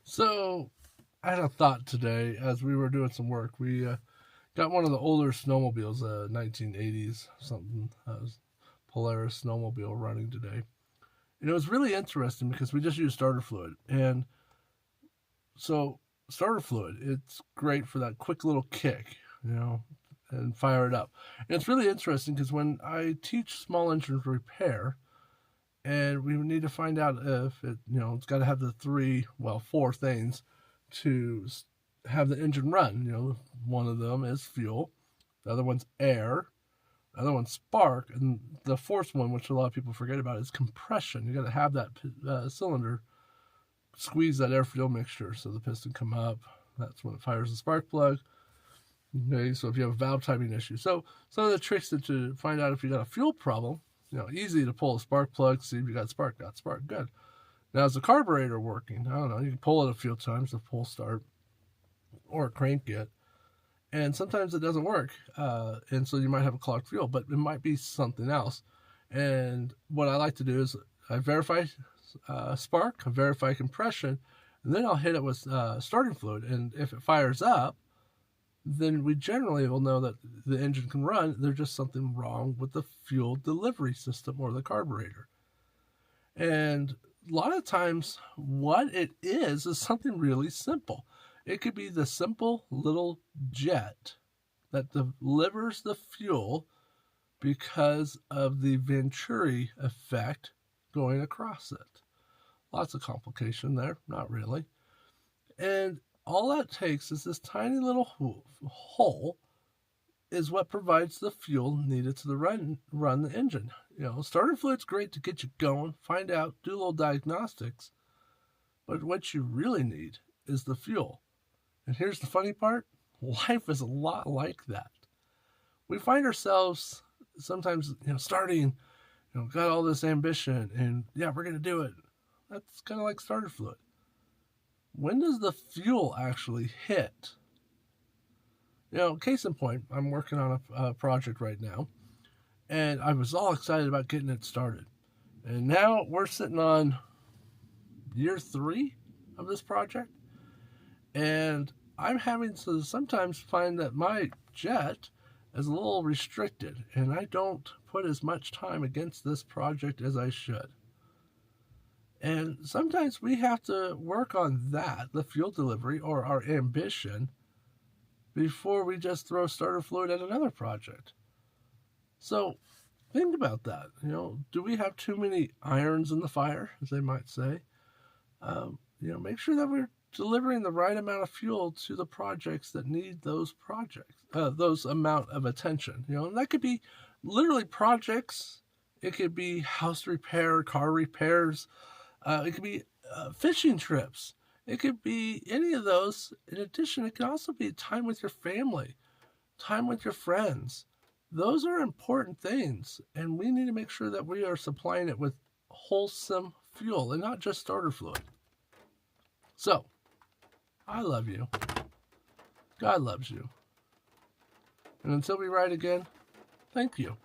So I had a thought today as we were doing some work. We got one of the older snowmobiles, 1980s something, Polaris snowmobile running today. And it was really interesting because we just used starter fluid. And so starter fluid, it's great for that quick little kick, and fire it up. And it's really interesting because when I teach small engine repair, and we need to find out if it's got to have the four things to have the engine run. One of them is fuel, the other one's air, the other one's spark, and the fourth one, which a lot of people forget about, is compression. You got to have that cylinder squeeze that air fuel mixture so the piston come up. That's when it fires the spark plug. Okay, so if you have a valve timing issue, so some of the tricks to find out if you got a fuel problem. Easy to pull a spark plug, see if you got spark, good. Now, is the carburetor working? I don't know. You can pull it a few times to pull start or crank it. And sometimes it doesn't work. And so you might have a clogged fuel, but it might be something else. And what I like to do is I verify spark, I verify compression, and then I'll hit it with starting fluid. And if it fires up, then we generally will know that the engine can run. There's just something wrong with the fuel delivery system or the carburetor. And a lot of times what it is something really simple. It could be the simple little jet that delivers the fuel because of the Venturi effect going across it. Lots of complication there, not really. And all that takes is this tiny little hole is what provides the fuel needed to run the engine. Starter fluid's great to get you going, find out, do a little diagnostics. But what you really need is the fuel. And here's the funny part. Life is a lot like that. We find ourselves sometimes, starting, got all this ambition and we're going to do it. That's kind of like starter fluid. When does the fuel actually hit? Case in point, I'm working on a project right now, and I was all excited about getting it started. And now we're sitting on year 3 of this project, and I'm having to sometimes find that my jet is a little restricted, and I don't put as much time against this project as I should. And sometimes we have to work on that, the fuel delivery or our ambition, before we just throw starter fluid at another project. So think about that. Do we have too many irons in the fire, as they might say? Make sure that we're delivering the right amount of fuel to the projects that need those amount of attention. And that could be literally projects. It could be house repair, car repairs. It could be fishing trips. It could be any of those. In addition, it can also be time with your family, time with your friends. Those are important things, and we need to make sure that we are supplying it with wholesome fuel and not just starter fluid. So, I love you. God loves you. And until we ride again, thank you.